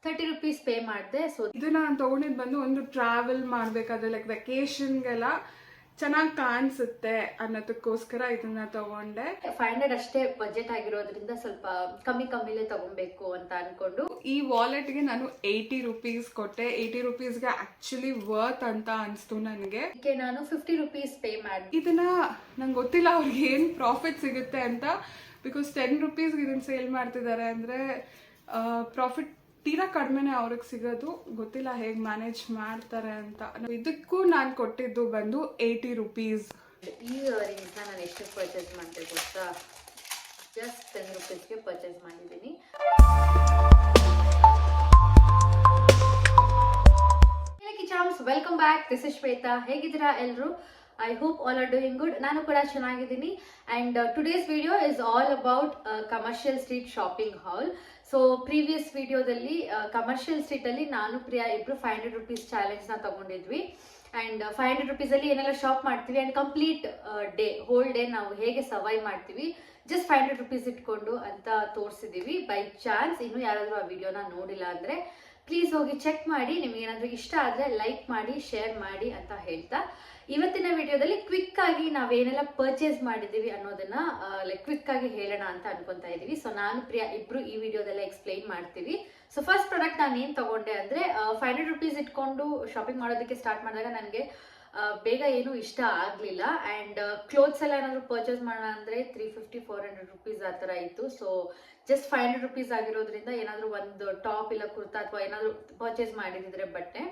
30 rupees pay ಮಾಡಿದೆ. So ಇದನ್ನ ನಾನು ತಗೊಂಡಿದ್ದು ಬಂದು ಒಂದು ಟ್ರಾವೆಲ್ ಮಾಡಬೇಕಾದ್ರೆ ಲೈಕ್ ವೆಕೇಶನ್ಗೆಲ್ಲ ಚೆನ್ನಾಗಿ ಕಾಣಿಸುತ್ತೆ ಅನ್ನೋದಕ್ಕೋಸ್ಕರ ಇದನ್ನ ತಗೊಂಡೆ. 500 ಅಷ್ಟೇ ಬಜೆಟ್ ಆಗಿರೋದ್ರಿಂದ ಸ್ವಲ್ಪ ಕಮ್ಮಿಲೇ ತಗೊಬೇಕು ಅಂತ ಅನ್ಕೊಂಡು ಈ ವಾಲೆಟ್ಗೆ ನಾನು 80 rupees ಕೊಟ್ಟೆ. 80 rupeesಗೆ ಆಕ್ಚುಲಿ ವರ್ತ್ ಅಂತ ಅನಿಸ್ತು ನನಗೆ. ಇದಕ್ಕೆ ನಾನು 50 rupees ಪೇ ಮಾಡಿದೆ. ಇದನ್ನ ನಂಗೆ ಗೊತ್ತಿಲ್ಲ ಅವ್ರಿಗೆ ಏನು ಪ್ರಾಫಿಟ್ ಸಿಗುತ್ತೆ ಅಂತ, ಬಿಕಾಸ್ 10 rupees ಇದನ್ನ ಸೇಲ್ ಮಾಡ್ತಿದ್ದಾರೆ ಅಂದರೆ ಪ್ರಾಫಿಟ್ ತೀರಾ ಕಡಿಮೆನೇ ಅವ್ರಿಗೆ ಸಿಗೋದು. ಗೊತ್ತಿಲ್ಲ ಹೇಗೆ ಮ್ಯಾನೇಜ್ ಮಾಡ್ತಾರೆ ಅಂತ. ಇದಕ್ಕೂ ನಾನು ಕೊಟ್ಟಿದ್ದು ಬಂದು 80 rupees. ಈ ಇಯರಿಂಗ್ಸ್ ನಾನು ಎಷ್ಟು ಪರ್ಚೇಸ್ ಮಾಡಿದೆ ಗೊತ್ತಾ? ಜಸ್ಟ್ 10 rupeesಗೆ ಪರ್ಚೇಸ್ ಮಾಡಿದ್ದೀನಿ. Welcome back, this is Shweta. ಹೇಗಿದ್ದೀರಾ ಎಲ್ಲರೂ? I hope all are doing good. ನಾನು ಕೂಡ ಚೆನ್ನಾಗಿದ್ದೀನಿ. And today's video is all about commercial street shopping hall. So previous ವಿಡಿಯೋದಲ್ಲಿ ಕಮರ್ಷಿಯಲ್ ಸ್ಟ್ರೀಟಲ್ಲಿ ನಾನು ಪ್ರಿಯಾ ಇಬ್ರು 500 rupees ಚಾಲೆಂಜ್ನ ತಗೊಂಡಿದ್ವಿ. ಆ್ಯಂಡ್ 500 rupeesಲ್ಲಿ ಏನೆಲ್ಲ ಶಾಪ್ ಮಾಡ್ತೀವಿ ಆ್ಯಂಡ್ ಕಂಪ್ಲೀಟ್ ಹೋಲ್ ಡೇ ನಾವು ಹೇಗೆ ಸರ್ವೈವ್ ಮಾಡ್ತೀವಿ ಜಸ್ಟ್ 500 rupees ಇಟ್ಕೊಂಡು ಅಂತ ತೋರಿಸಿದ್ದೀವಿ. ಬೈ ಚಾನ್ಸ್ ಇನ್ನೂ ಯಾರಾದರೂ ಆ ವಿಡಿಯೋನ ನೋಡಿಲ್ಲ ಅಂದರೆ ಪ್ಲೀಸ್ ಹೋಗಿ ಚೆಕ್ ಮಾಡಿ. ನಿಮ್ಗೆ ಏನಾದರೂ ಇಷ್ಟ ಆದರೆ ಲೈಕ್ ಮಾಡಿ, ಶೇರ್ ಮಾಡಿ ಅಂತ ಹೇಳ್ತಾ ಇವತ್ತಿನ ವಿಡಿಯೋದಲ್ಲಿ ಕ್ವಿಕ್ ಆಗಿ ನಾವೇನೆಲ್ಲ ಪರ್ಚೇಸ್ ಮಾಡಿದ್ದೀವಿ ಅನ್ನೋದನ್ನ ಕ್ವಿಕ್ ಆಗಿ ಹೇಳೋಣ ಅಂತ ಅನ್ಕೊಂತಾ ಇದ್ದೀವಿ. ಸೊ ನಾನು ಪ್ರಿಯಾ ಇಬ್ರು ಈ ವಿಡಿಯೋದಲ್ಲೇ ಎಕ್ಸ್ಪ್ಲೈನ್ ಮಾಡ್ತೀವಿ. ಸೊ ಫಸ್ಟ್ ಪ್ರಾಡಕ್ಟ್ ನಾನು ಏನು ತಗೊಂಡೆ ಅಂದರೆ 500 rupees ಇಟ್ಕೊಂಡು ಶಾಪಿಂಗ್ ಮಾಡೋದಕ್ಕೆ ಸ್ಟಾರ್ಟ್ ಮಾಡಿದಾಗ ನನಗೆ ಬೇಗ ಏನೂ ಇಷ್ಟ ಆಗಲಿಲ್ಲ. ಆ್ಯಂಡ್ ಕ್ಲೋತ್ಸ್ ಎಲ್ಲ ಏನಾದರೂ ಪರ್ಚೇಸ್ ಮಾಡೋಣ ಅಂದರೆ 350-400 rupees ಆ ಥರ ಇತ್ತು. ಸೊ ಜಸ್ಟ್ 500 rupees ಆಗಿರೋದ್ರಿಂದ ಏನಾದರೂ ಒಂದು ಟಾಪ್ ಇಲ್ಲ ಕುರ್ತಾ ಅಥವಾ ಏನಾದರೂ ಪರ್ಚೇಸ್ ಮಾಡಿದ್ರೆ ಬಟ್ಟೆ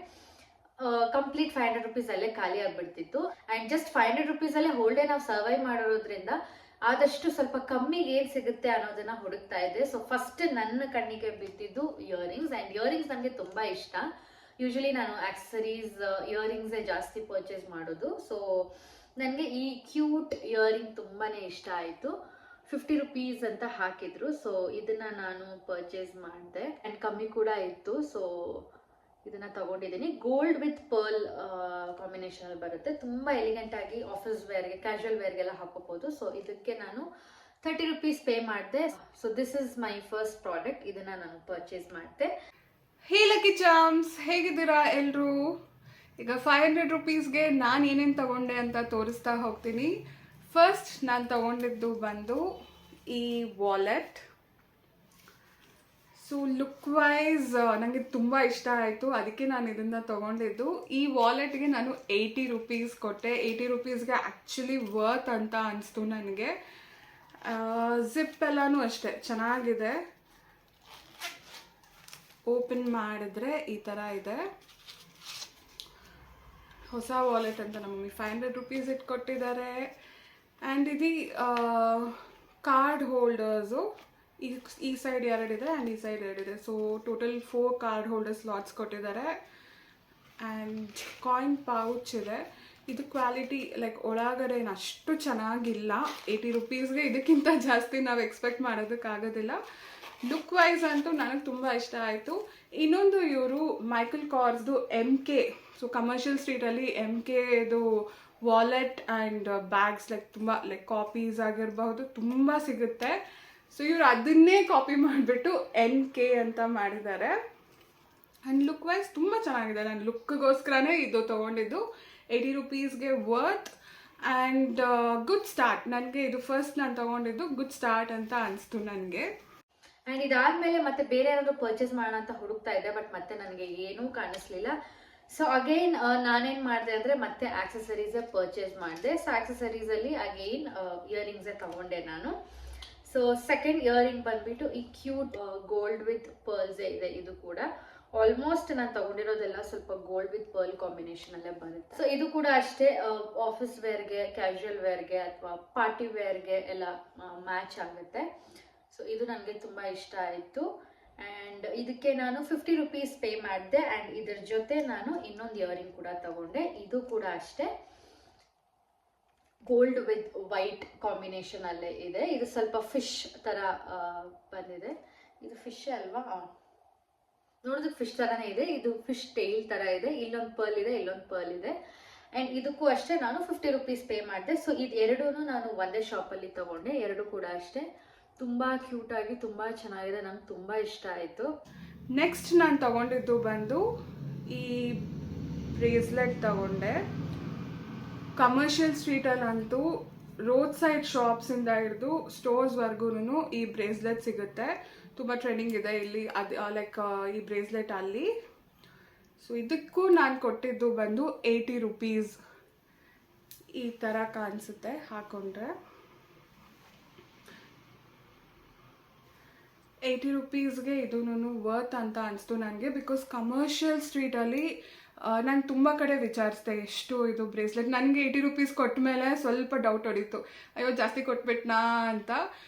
ಕಂಪ್ಲೀಟ್ 500 rupees ಅಲ್ಲೇ ಖಾಲಿ ಆಗಿಬಿಡ್ತಿತ್ತು. ಆ್ಯಂಡ್ ಜಸ್ಟ್ 500 rupees ಅಲ್ಲೇ ಹೋಲ್ ಡೇ ನಾವು ಸರ್ವೈವ್ ಮಾಡಿರೋದ್ರಿಂದ ಆದಷ್ಟು ಸ್ವಲ್ಪ ಕಮ್ಮಿಗೆ ಏನು ಸಿಗುತ್ತೆ ಅನ್ನೋದನ್ನ ಹುಡುಕ್ತಾ ಇದ್ದೆ. ಸೊ ಫಸ್ಟ್ ನನ್ನ ಕಣ್ಣಿಗೆ ಬಿದ್ದಿದ್ದು ಇಯರಿಂಗ್ಸ್. ಆ್ಯಂಡ್ ಇಯರಿಂಗ್ಸ್ ನನಗೆ ತುಂಬ ಇಷ್ಟ. ಯೂಶಲಿ ನಾನು ಆಕ್ಸೆಸರೀಸ್ ಇಯರಿಂಗ್ಸೇ ಜಾಸ್ತಿ ಪರ್ಚೇಸ್ ಮಾಡೋದು. ಸೊ ನನಗೆ ಈ ಕ್ಯೂಟ್ ಇಯರಿಂಗ್ ತುಂಬಾ ಇಷ್ಟ ಆಯಿತು. 50 rupees ಅಂತ ಹಾಕಿದ್ರು. ಸೊ ಇದನ್ನ ನಾನು ಪರ್ಚೇಸ್ ಮಾಡಿದೆ ಆ್ಯಂಡ್ ಕಮ್ಮಿ ಕೂಡ ಇತ್ತು. ಸೊ ಇದನ್ನ ತಗೊಂಡಿದ್ದೀನಿ. ಗೋಲ್ಡ್ ವಿತ್ ಪರ್ಲ್ ಕಾಂಬಿನೇಷನ್ ಅಲ್ಲಿ ಬರುತ್ತೆ. ತುಂಬಾ ಎಲಿಗೆಂಟ್ ಆಗಿ ಆಫೀಸ್ ವೇರ್ಗೆ, ಕ್ಯಾಶುವಲ್ ವೇರ್ಗೆಲ್ಲ ಹಾಕೋಬಹುದು. ಸೊ ಇದಕ್ಕೆ ನಾನು 30 rupees ಪೇ ಮಾಡಿದೆ. So this is my first product. ಇದನ್ನ ನಾನು ಪರ್ಚೇಸ್ ಮಾಡಿದೆ. ಹೇ ಲಕ್ಕಿ ಚಾಮ್ಸ್, ಹೇಗಿದ್ದೀರಾ ಎಲ್ರು? ಈಗ 500 rupeesಗೆ ನಾನು ಏನೇನು ತಗೊಂಡೆ ಅಂತ ತೋರಿಸ್ತಾ ಹೋಗ್ತೀನಿ. ಫಸ್ಟ್ ನಾನು ತಗೊಂಡಿದ್ದು ಬಂದು ಈ ವಾಲೆಟ್. ಸೊ ಲುಕ್ ವೈಸ್ ನನಗೆ ತುಂಬ ಇಷ್ಟ ಆಯಿತು, ಅದಕ್ಕೆ ನಾನು ಇದನ್ನು ತಗೊಂಡಿದ್ದು. ಈ ವಾಲೆಟ್ಗೆ ನಾನು 80 rupees ಕೊಟ್ಟೆ. 80 rupeesಗೆ ಆ್ಯಕ್ಚುಲಿ ವರ್ತ್ ಅಂತ ಅನಿಸ್ತು ನನಗೆ. ಜಿಪ್ ಎಲ್ಲನೂ ಅಷ್ಟೇ ಚೆನ್ನಾಗಿದೆ. ಓಪನ್ ಮಾಡಿದ್ರೆ ಈ ಥರ ಇದೆ. ಹೊಸ ವಾಲೆಟ್ ಅಂತ ನಮ್ಮ ಮಮ್ಮಿ 500 rupees ಇಟ್ಕೊಟ್ಟಿದ್ದಾರೆ. ಆ್ಯಂಡ್ ಇದು ಕಾರ್ಡ್ ಹೋಲ್ಡರ್ಸು. ಈ ಸೈಡ್ 2 ಇದೆ ಆ್ಯಂಡ್ ಈ ಸೈಡ್ 2 ಇದೆ. So total 4 card holder slots ಕೊಟ್ಟಿದ್ದಾರೆ. ಆ್ಯಂಡ್ ಕಾಯಿನ್ ಪೌಚ್ ಇದೆ. ಇದು ಕ್ವಾಲಿಟಿ ಒಳಗಡೆ ಅಷ್ಟು ಚೆನ್ನಾಗಿಲ್ಲ. 80 rupeesಗೆ ಇದಕ್ಕಿಂತ ಜಾಸ್ತಿ ನಾವು ಎಕ್ಸ್ಪೆಕ್ಟ್ ಮಾಡೋದಕ್ಕಾಗೋದಿಲ್ಲ. ಲುಕ್ ವೈಸ್ ಅಂತೂ ನನಗೆ ತುಂಬ ಇಷ್ಟ ಆಯಿತು. ಇನ್ನೊಂದು ಇವರು ಮೈಕಲ್ ಕಾರ್ಸ್ದು MK. ಸೊ ಕಮರ್ಷಿಯಲ್ ಸ್ಟ್ರೀಟಲ್ಲಿ MKದು ವಾಲೆಟ್ ಆ್ಯಂಡ್ ಬ್ಯಾಗ್ಸ್ ತುಂಬ ಕಾಪೀಸ್ ಆಗಿರಬಹುದು ತುಂಬ ಸಿಗುತ್ತೆ. ಸೊ ಇವರು ಅದನ್ನೇ ಕಾಪಿ ಮಾಡಿಬಿಟ್ಟು NK ಅಂತ ಮಾಡಿದ್ದಾರೆ. ಆ್ಯಂಡ್ ಲುಕ್ ವೈಸ್ ತುಂಬ ಚೆನ್ನಾಗಿದೆ. ನಾನು ಲುಕ್ಗೋಸ್ಕರನೇ ಇದು ತೊಗೊಂಡಿದ್ದು. 80 rupeesಗೆ ವರ್ತ್ ಆ್ಯಂಡ್ ಗುಡ್ ಸ್ಟಾರ್ಟ್. ನನಗೆ ಇದು ಫಸ್ಟ್ ನಾನು ತೊಗೊಂಡಿದ್ದು ಗುಡ್ ಸ್ಟಾರ್ಟ್ ಅಂತ ಅನಿಸ್ತು ನನಗೆ. ಆ್ಯಂಡ್ ಇದಾದಮೇಲೆ ಮತ್ತೆ ಬೇರೆ ಏನಾದರೂ ಪರ್ಚೇಸ್ ಮಾಡೋಣ ಅಂತ ಹುಡುಕ್ತಾ ಇದ್ದೆ, ಬಟ್ ಮತ್ತೆ ನನಗೆ ಏನೂ ಕಾಣಿಸ್ಲಿಲ್ಲ. ಸೊ ಅಗೈನ್ ನಾನೇನು ಮಾಡಿದೆ ಅಂದರೆ ಮತ್ತೆ ಆಕ್ಸೆಸರೀಸೇ ಪರ್ಚೇಸ್ ಮಾಡಿದೆ. ಸೊ ಆಕ್ಸೆಸರೀಸಲ್ಲಿ ಅಗೈನ್ ಇಯರಿಂಗ್ಸೇ ತಗೊಂಡೆ ನಾನು. ಸೊ ಸೆಕೆಂಡ್ ಇಯರಿಂಗ್ ಬಂದ್ಬಿಟ್ಟು ಈ ಕ್ಯೂಟ್ ಗೋಲ್ಡ್ ವಿತ್ ಪರ್ಲ್ಸೇ ಇದೆ. ಇದು ಕೂಡ ಆಲ್ಮೋಸ್ಟ್ ನಾನು ತಗೊಂಡಿರೋದೆಲ್ಲ ಸ್ವಲ್ಪ ಗೋಲ್ಡ್ ವಿತ್ ಪರ್ಲ್ ಕಾಂಬಿನೇಷನ್ ಅಲ್ಲೇ ಬರುತ್ತೆ. ಸೊ ಇದು ಕೂಡ ಅಷ್ಟೇ ಆಫೀಸ್ ವೇರ್ಗೆ, ಕ್ಯಾಶುವಲ್ ವೇರ್ಗೆ ಅಥವಾ ಪಾರ್ಟಿ ವೇರ್ಗೆ ಎಲ್ಲ ಮ್ಯಾಚ್ ಆಗುತ್ತೆ. ಸೊ ಇದು ನನಗೆ ತುಂಬ ಇಷ್ಟ ಆಯಿತು. ಆ್ಯಂಡ್ ಇದಕ್ಕೆ ನಾನು 50 rupees ಪೇ ಮಾಡಿದೆ. ಆ್ಯಂಡ್ ಇದ್ರ ಜೊತೆ ನಾನು ಇನ್ನೊಂದು ಇಯರಿಂಗ್ ಕೂಡ ತಗೊಂಡೆ. ಇದು ಕೂಡ ಅಷ್ಟೇ ಗೋಲ್ಡ್ ವಿತ್ ವೈಟ್ ಕಾಂಬಿನೇಷನ್ ಅಲ್ಲೇ ಇದೆ. ಇದು ಸ್ವಲ್ಪ ಫಿಶ್ ಥರ ಬಂದಿದೆ. ಇದು ಫಿಶ್ ಅಲ್ವಾ? ನೋಡೋದಕ್ಕೆ ಫಿಶ್ ಥರನೇ ಇದೆ. ಇದು ಫಿಶ್ ಟೇಲ್ ಥರ ಇದೆ. ಇಲ್ಲೊಂದು ಪರ್ಲ್ ಇದೆ, ಇಲ್ಲೊಂದು ಪರ್ಲ್ ಇದೆ. ಆ್ಯಂಡ್ ಇದಕ್ಕೂ ಅಷ್ಟೇ ನಾನು 50 rupees ಪೇ ಮಾಡಿದೆ. ಸೊ ಇದು ಎರಡೂ ನಾನು ಒಂದೇ ಶಾಪಲ್ಲಿ ತಗೊಂಡೆ. ಎರಡು ಕೂಡ ಅಷ್ಟೇ ತುಂಬ ಕ್ಯೂಟಾಗಿ ತುಂಬ ಚೆನ್ನಾಗಿದೆ. ನಂಗೆ ತುಂಬ ಇಷ್ಟ ಆಯಿತು. ನೆಕ್ಸ್ಟ್ ನಾನು ತಗೊಂಡಿದ್ದು ಬಂದು ಈ ಬ್ರೇಸ್ಲೆಟ್ ತಗೊಂಡೆ. ಕಮರ್ಷಿಯಲ್ ಸ್ಟ್ರೀಟಲ್ಲಂತೂ ರೋಡ್ ಸೈಡ್ ಶಾಪ್ಸಿಂದ ಹಿಡಿದು ಸ್ಟೋರ್ಸ್ವರೆಗೂ ಈ ಬ್ರೇಸ್ಲೆಟ್ ಸಿಗುತ್ತೆ. ತುಂಬ ಟ್ರೆಂಡಿಂಗ್ ಇದೆ ಇಲ್ಲಿ, ಅದು ಲೈಕ್ ಈ ಬ್ರೇಸ್ಲೆಟ್ ಅಲ್ಲಿ. ಸೊ ಇದಕ್ಕೂ ನಾನು ಕೊಟ್ಟಿದ್ದು ಬಂದು 80 ರುಪೀಸ್. ಈ ಥರ ಕಾಣಿಸುತ್ತೆ ಹಾಕೊಂಡ್ರೆ. 80 ರುಪೀಸ್ಗೆ ಇದೂ ವರ್ತ್ ಅಂತ ಅನಿಸ್ತು ನನಗೆ. ಬಿಕಾಸ್ ಕಮರ್ಷಿಯಲ್ ಸ್ಟ್ರೀಟಲ್ಲಿ ನಾನು ತುಂಬ ಕಡೆ ವಿಚಾರಿಸಿದೆ ಎಷ್ಟು ಇದು ಬ್ರೇಸ್ಲೆಟ್. ನನಗೆ 80 ರುಪೀಸ್ ಕೊಟ್ಟ ಮೇಲೆ ಸ್ವಲ್ಪ ಡೌಟ್ ಹೊಡೀತು, ಅಯ್ಯೋ ಜಾಸ್ತಿ ಕೊಟ್ಬಿಟ್ನಾ ಅಂತ.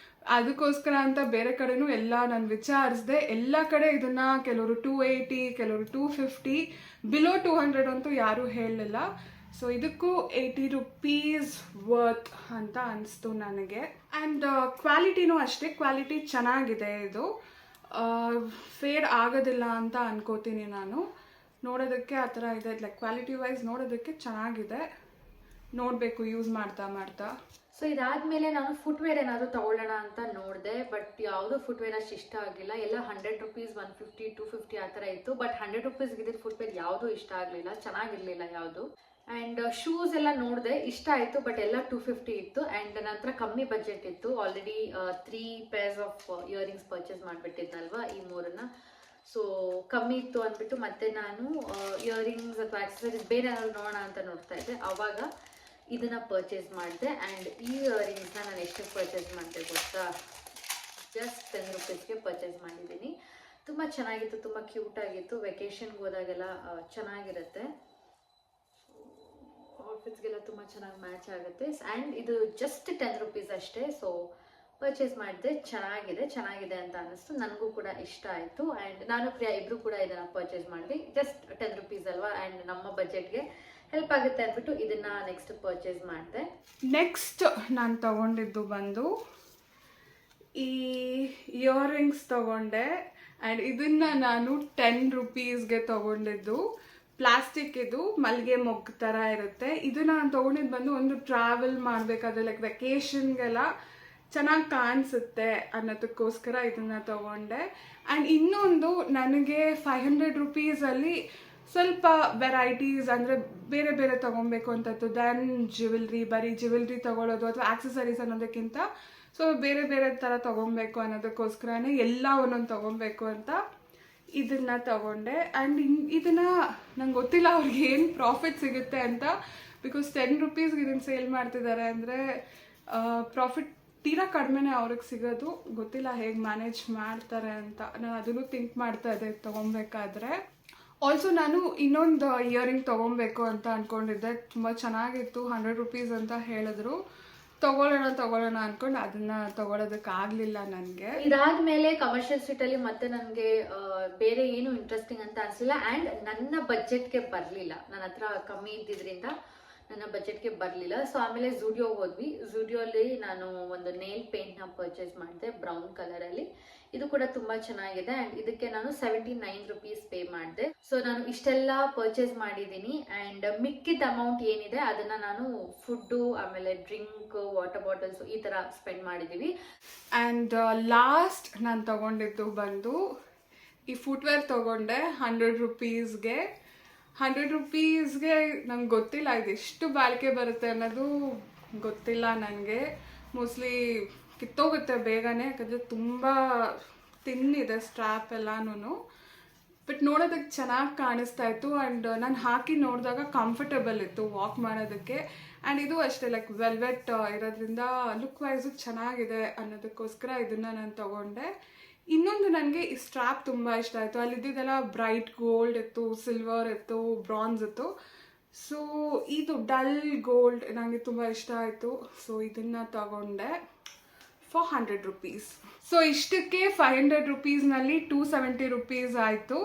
ಅದಕ್ಕೋಸ್ಕರ ಅಂತ ಬೇರೆ ಕಡೆನೂ ಎಲ್ಲ ನಾನು ವಿಚಾರಿಸಿದೆ. ಎಲ್ಲ ಕಡೆ ಇದನ್ನು ಕೆಲವರು 280, ಕೆಲವರು 250, ಬಿಲೋ 200 ಅಂತೂ ಯಾರೂ ಹೇಳಲಿಲ್ಲ. ಸೊ ಇದಕ್ಕೂ 80 ರುಪೀಸ್ ವರ್ತ್ ಅಂತ ಅನಿಸ್ತು ನನಗೆ. ಆ್ಯಂಡ್ ಕ್ವಾಲಿಟಿನೂ ಅಷ್ಟೇ, ಕ್ವಾಲಿಟಿ ಚೆನ್ನಾಗಿದೆ. ಇದು ಫೇಡ್ ಆಗೋದಿಲ್ಲ ಅಂತ ಅನ್ಕೋತೀನಿ ನಾನು. ನೋಡೋದಕ್ಕೆ ಆ ಥರ ಇದೆ, ಲೈಕ್ ಕ್ವಾಲಿಟಿ ವೈಸ್ ನೋಡೋದಕ್ಕೆ ಚೆನ್ನಾಗಿದೆ. ನೋಡಬೇಕು ಯೂಸ್ ಮಾಡ್ತಾ ಮಾಡ್ತಾ. ಸೊ ಇದಾದ್ಮೇಲೆ ನಾನು ಫುಟ್ವೇರ್ ಏನಾದರೂ ತಗೊಳ್ಳೋಣ ಅಂತ ನೋಡಿದೆ, ಬಟ್ ಯಾವುದೋ ಫುಟ್ವೇರ್ ಅಷ್ಟು ಇಷ್ಟ ಆಗಲಿಲ್ಲ. ಎಲ್ಲ 100 ರುಪೀಸ್, 150, 250 ಆ ಥರ ಇತ್ತು. ಬಟ್ 100 ರುಪೀಸ್ಗೆ ಇದ್ದಿದ್ದು ಫುಟ್ವೇರ್ ಯಾವುದೂ ಇಷ್ಟ ಆಗಲಿಲ್ಲ, ಚೆನ್ನಾಗಿರಲಿಲ್ಲ ಯಾವುದು. ಆ್ಯಂಡ್ ಶೂಸ್ ಎಲ್ಲ ನೋಡಿದೆ, ಇಷ್ಟ ಆಯಿತು, ಬಟ್ ಎಲ್ಲ 250 ಇತ್ತು. ಆ್ಯಂಡ್ ನನ್ನ ಹತ್ರ ಕಮ್ಮಿ ಬಜೆಟ್ ಇತ್ತು. Already 3 pairs of earrings purchase ಮಾಡಿಬಿಟ್ಟಿದ್ನಲ್ವ, ಈ 3ನ್ನ. ಸೊ ಕಮ್ಮಿ ಇತ್ತು ಅಂದ್ಬಿಟ್ಟು ಮತ್ತೆ ನಾನು ಇಯರಿಂಗ್ಸ್ ಅಥವಾ ಆಕ್ಸಸರೀಸ್ ಬೇರೆ ಏನಾದ್ರು ನೋಡೋಣ ಅಂತ ನೋಡ್ತಾ ಇದ್ದೆ. ಆವಾಗ ಇದನ್ನು ಪರ್ಚೇಸ್ ಮಾಡಿದೆ. ಆ್ಯಂಡ್ ಈ ಇಯರಿಂಗ್ಸ್ನ ನಾನು ಎಷ್ಟಕ್ಕೆ ಪರ್ಚೇಸ್ ಮಾಡಿದೆ ಗೊತ್ತಾ? ಜಸ್ಟ್ 10 ರುಪೀಸ್ಗೆ ಪರ್ಚೇಸ್ ಮಾಡಿದ್ದೀನಿ. ತುಂಬ ಚೆನ್ನಾಗಿತ್ತು, ತುಂಬ ಕ್ಯೂಟಾಗಿತ್ತು. ವೆಕೇಷನ್ಗೆ ಹೋದಾಗೆಲ್ಲ ಚೆನ್ನಾಗಿರುತ್ತೆ, ಔಟ್ಫಿಟ್ಸ್ಗೆಲ್ಲ ತುಂಬ ಚೆನ್ನಾಗಿ ಮ್ಯಾಚ್ ಆಗುತ್ತೆ. ಆ್ಯಂಡ್ ಇದು ಜಸ್ಟ್ 10 ರುಪೀಸ್ ಅಷ್ಟೇ. ಸೊ ಪರ್ಚೇಸ್ ಮಾಡಿದೆ, ಚೆನ್ನಾಗಿದೆ ಅಂತ ಅನ್ನಿಸ್ತು. ನನಗೂ ಕೂಡ ಇಷ್ಟ ಆಯಿತು. ಆ್ಯಂಡ್ ನಾನು ಪ್ರಿಯಾ ಇಬ್ಬರು ಕೂಡ ಇದನ್ನು ಪರ್ಚೇಸ್ ಮಾಡಿದ್ವಿ. ಜಸ್ಟ್ 10 ರುಪೀಸ್ ಅಲ್ವಾ, ಆ್ಯಂಡ್ ನಮ್ಮ ಬಜೆಟ್ಗೆ ಹೆಲ್ಪ್ ಆಗುತ್ತೆ ಅಂದ್ಬಿಟ್ಟು ಇದನ್ನು ನೆಕ್ಸ್ಟ್ ಪರ್ಚೇಸ್ ಮಾಡಿದೆ. ನೆಕ್ಸ್ಟ್ ನಾನು ತಗೊಂಡಿದ್ದು ಬಂದು ಈ ಇಯರಿಂಗ್ಸ್ ತಗೊಂಡೆ. ಆ್ಯಂಡ್ ಇದನ್ನು ನಾನು 10 ರುಪೀಸ್ಗೆ ತಗೊಂಡಿದ್ದು. ಪ್ಲಾಸ್ಟಿಕ್ ಇದು, ಮಲ್ಲಿಗೆ ಮೊಗ್ಗು ಥರ ಇರುತ್ತೆ. ಇದು ನಾನು ತೊಗೊಂಡಿದ್ದು ಬಂದು ಒಂದು ಟ್ರಾವೆಲ್ ಮಾಡಬೇಕಾದ್ರೆ ಲೈಕ್ ವೆಕೇಷನ್ಗೆಲ್ಲ ಚೆನ್ನಾಗಿ ಕಾಣಿಸುತ್ತೆ ಅನ್ನೋದಕ್ಕೋಸ್ಕರ ಇದನ್ನು ತಗೊಂಡೆ. ಆ್ಯಂಡ್ ಇನ್ನೊಂದು, ನನಗೆ 500 ರುಪೀಸಲ್ಲಿ ಸ್ವಲ್ಪ ವೆರೈಟೀಸ್ ಅಂದರೆ ಬೇರೆ ಬೇರೆ ತೊಗೊಬೇಕು ಅಂತಿತ್ತು ದೆನ್ ಜ್ಯುವೆಲ್ರಿ. ಬರೀ ಜ್ಯುವೆಲ್ರಿ ತೊಗೊಳ್ಳೋದು ಅಥವಾ ಆಕ್ಸಸರೀಸ್ ಅನ್ನೋದಕ್ಕಿಂತ ಸೊ ಬೇರೆ ಬೇರೆ ಥರ ತೊಗೊಬೇಕು ಅನ್ನೋದಕ್ಕೋಸ್ಕರನೇ ಎಲ್ಲ ಒಂದೊಂದು ತೊಗೊಬೇಕು ಅಂತ ಇದನ್ನು ತಗೊಂಡೆ. ಆ್ಯಂಡ್ ಇದನ್ನು ನಂಗೆ ಗೊತ್ತಿಲ್ಲ ಅವ್ರಿಗೆ ಏನು ಪ್ರಾಫಿಟ್ ಸಿಗುತ್ತೆ ಅಂತ. ಬಿಕಾಸ್ 10 ರುಪೀಸ್ಗೆ ಇದನ್ನು ಸೇಲ್ ಮಾಡ್ತಿದ್ದಾರೆ ಅಂದರೆ ಪ್ರಾಫಿಟ್ ತೀರಾ ಕಡಿಮೆನೇ ಅವ್ರಿಗೆ ಸಿಗೋದು. ಗೊತ್ತಿಲ್ಲ ಹೇಗೆ ಮ್ಯಾನೇಜ್ ಮಾಡ್ತಾರೆ ಅಂತ. ನಾನು ಅದನ್ನು ಥಿಂಕ್ ಮಾಡ್ತಾ ಇದ್ದೆ ತೊಗೊಬೇಕಾದ್ರೆ. ಆಲ್ಸೋ ನಾನು ಇನ್ನೊಂದು ಇಯರಿಂಗ್ ತೊಗೊಬೇಕು ಅಂತ ಅಂದ್ಕೊಂಡಿದ್ದೆ. ತುಂಬ ಚೆನ್ನಾಗಿತ್ತು, 100 ರುಪೀಸ್ ಅಂತ ಹೇಳಿದ್ರು. ತಗೊಳ್ಳೋಣ ಅನ್ಕೊಂಡು ಅದನ್ನ ತಗೊಳ್ಳೋದಕ್ಕಾಗಲಿಲ್ಲ ನನಗೆ. ಇದಾದ್ಮೇಲೆ ಕಮರ್ಷಿಯಲ್ ಸ್ಟ್ರೀಟಲ್ಲಿ ಮತ್ತೆ ನನಗೆ ಬೇರೆ ಏನು ಇಂಟ್ರೆಸ್ಟಿಂಗ್ ಅಂತ ಅನಿಸಲಿಲ್ಲ. ಆ್ಯಂಡ್ ನನ್ನ ಬಜೆಟ್ಗೆ ಬರಲಿಲ್ಲ. ನನ್ನ ಹತ್ರ ಕಮ್ಮಿ ಇದ್ದಿದ್ದರಿಂದ ನನ್ನ ಬಜೆಟ್ಗೆ ಬರಲಿಲ್ಲ. ಸೊ ಆಮೇಲೆ ಝೂಡಿಯೋಗೆ ಹೋದ್ವಿ. ಝೂಡಿಯೋಲಿ ನಾನು ಒಂದು ನೇಲ್ ಪೇಂಟ್ನ ಪರ್ಚೇಸ್ ಮಾಡಿದೆ ಬ್ರೌನ್ ಕಲರಲ್ಲಿ. ಇದು ಕೂಡ ತುಂಬ ಚೆನ್ನಾಗಿದೆ. ಆ್ಯಂಡ್ ಇದಕ್ಕೆ ನಾನು 79 ರುಪೀಸ್ ಪೇ ಮಾಡಿದೆ. ಸೊ ನಾನು ಇಷ್ಟೆಲ್ಲ ಪರ್ಚೇಸ್ ಮಾಡಿದ್ದೀನಿ. ಆ್ಯಂಡ್ ಮಿಕ್ಕಿದ ಅಮೌಂಟ್ ಏನಿದೆ ಅದನ್ನು ನಾನು ಫುಡ್ಡು, ಆಮೇಲೆ ಡ್ರಿಂಕ್, ವಾಟರ್ ಬಾಟಲ್ಸು ಈ ಥರ ಸ್ಪೆಂಡ್ ಮಾಡಿದ್ದೀವಿ. ಆ್ಯಂಡ್ ಲಾಸ್ಟ್ ನಾನು ತಗೊಂಡಿದ್ದು ಬಂದು ಈ ಫುಟ್ವೇರ್ ತೊಗೊಂಡೆ 100 ರುಪೀಸ್ಗೆ. 100 ರುಪೀಸ್ಗೆ ನಂಗೆ ಗೊತ್ತಿಲ್ಲ ಇದು ಎಷ್ಟು ಬಾಳಿಕೆ ಬರುತ್ತೆ ಅನ್ನೋದು ಗೊತ್ತಿಲ್ಲ ನನಗೆ. ಮೋಸ್ಟ್ಲಿ ಕಿತ್ತೋಗುತ್ತೆ ಬೇಗನೆ, ಯಾಕಂದರೆ ತುಂಬ ತಿನ್ನಿದೆ ಸ್ಟ್ರ್ಯಾಪ್ ಎಲ್ಲನೂ. ಬಟ್ ನೋಡೋದಕ್ಕೆ ಚೆನ್ನಾಗಿ ಕಾಣಿಸ್ತಾ ಇತ್ತು. ಆ್ಯಂಡ್ ನಾನು ಹಾಕಿ ನೋಡಿದಾಗ ಕಂಫರ್ಟಬಲ್ ಇತ್ತು ವಾಕ್ ಮಾಡೋದಕ್ಕೆ. ಆ್ಯಂಡ್ ಇದು ಅಷ್ಟೇ ಲೈಕ್ ವೆಲ್ವೆಟ್ ಇರೋದ್ರಿಂದ ಲುಕ್ ವೈಸು ಚೆನ್ನಾಗಿದೆ ಅನ್ನೋದಕ್ಕೋಸ್ಕರ ಇದನ್ನು ನಾನು ತಗೊಂಡೆ. ಇನ್ನೊಂದು ನನಗೆ ಈ ಸ್ಟ್ರ್ಯಾಪ್ ತುಂಬ ಇಷ್ಟ ಆಯಿತು. ಅಲ್ಲಿದ್ದೆಲ್ಲ ಬ್ರೈಟ್ ಗೋಲ್ಡ್ ಇತ್ತು, ಸಿಲ್ವರ್ ಇತ್ತು, ಬ್ರಾನ್ಸ್ ಇತ್ತು. ಸೊ ಇದು ಡಲ್ ಗೋಲ್ಡ್ ನನಗೆ ತುಂಬ ಇಷ್ಟ ಆಯಿತು. ಸೊ ಇದನ್ನು ತಗೊಂಡೆ ಫಾರ್ 100 ರುಪೀಸ್. ಸೊ ಇಷ್ಟಕ್ಕೆ 500 ರುಪೀಸ್ನಲ್ಲಿ 270 ರುಪೀಸ್ ಆಯಿತು.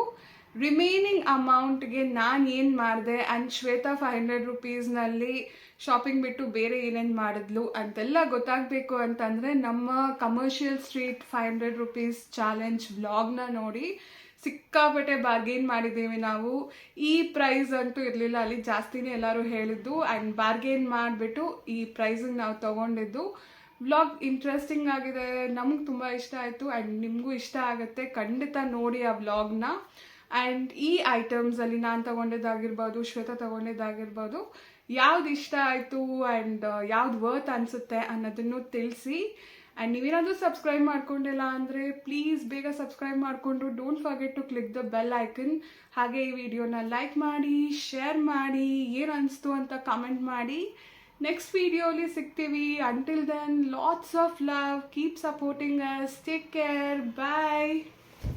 ರಿಮೈನಿಂಗ್ ಅಮೌಂಟ್ಗೆ ನಾನು ಏನು ಮಾಡಿದೆ ಆ್ಯಂಡ್ ಶ್ವೇತಾ 500 ರುಪೀಸ್ನಲ್ಲಿ ಶಾಪಿಂಗ್ ಬಿಟ್ಟು ಬೇರೆ ಏನೇನು ಮಾಡಿದ್ಲು ಅಂತೆಲ್ಲ ಗೊತ್ತಾಗಬೇಕು ಅಂತಂದರೆ ನಮ್ಮ ಕಮರ್ಷಿಯಲ್ ಸ್ಟ್ರೀಟ್ 500 ರುಪೀಸ್ ಚಾಲೆಂಜ್ ವ್ಲಾಗ್ನ ನೋಡಿ. ಸಿಕ್ಕಾಪಟ್ಟೆ ಬಾರ್ಗೇನ್ ಮಾಡಿದ್ದೀವಿ ನಾವು. ಈ ಪ್ರೈಸ್ ಅಂತೂ ಇರಲಿಲ್ಲ, ಅಲ್ಲಿ ಜಾಸ್ತಿನೇ ಎಲ್ಲರೂ ಹೇಳಿದ್ದು. ಆ್ಯಂಡ್ ಬಾರ್ಗೇನ್ ಮಾಡಿಬಿಟ್ಟು ಈ ಪ್ರೈಸಿಗೆ ನಾವು ತೊಗೊಂಡಿದ್ದು. ವ್ಲಾಗ್ ಇಂಟ್ರೆಸ್ಟಿಂಗ್ ಆಗಿದೆ, ನಮಗೆ ತುಂಬ ಇಷ್ಟ ಆಯಿತು ಆ್ಯಂಡ್ ನಿಮಗೂ ಇಷ್ಟ ಆಗುತ್ತೆ. ಖಂಡಿತ ನೋಡಿ ಆ ವ್ಲಾಗ್ನ. ಆ್ಯಂಡ್ ಈ ಐಟಮ್ಸಲ್ಲಿ ನಾನು ತೊಗೊಂಡಿದ್ದಾಗಿರ್ಬೋದು, ಶ್ವೇತಾ ತೊಗೊಂಡಿದ್ದಾಗಿರ್ಬೋದು, ಯಾವ್ದು ಇಷ್ಟ ಆಯಿತು ಆ್ಯಂಡ್ ಯಾವ್ದು ವರ್ತ್ ಅನಿಸುತ್ತೆ ಅನ್ನೋದನ್ನು ತಿಳಿಸಿ. ಆ್ಯಂಡ್ ನೀವೇನಾದರೂ ಸಬ್ಸ್ಕ್ರೈಬ್ ಮಾಡ್ಕೊಂಡಿಲ್ಲ ಅಂದರೆ ಪ್ಲೀಸ್ ಬೇಗ ಸಬ್ಸ್ಕ್ರೈಬ್ ಮಾಡಿಕೊಂಡು don't forget to click the bell icon. ಹಾಗೆ ಈ ವಿಡಿಯೋನ ಲೈಕ್ ಮಾಡಿ, ಶೇರ್ ಮಾಡಿ, ಏನು ಅನಿಸ್ತು ಅಂತ ಕಮೆಂಟ್ ಮಾಡಿ. ನೆಕ್ಸ್ಟ್ ವಿಡಿಯೋಲಿ ಸಿಗ್ತೀವಿ. Until then lots of love, keep supporting us, take care, bye.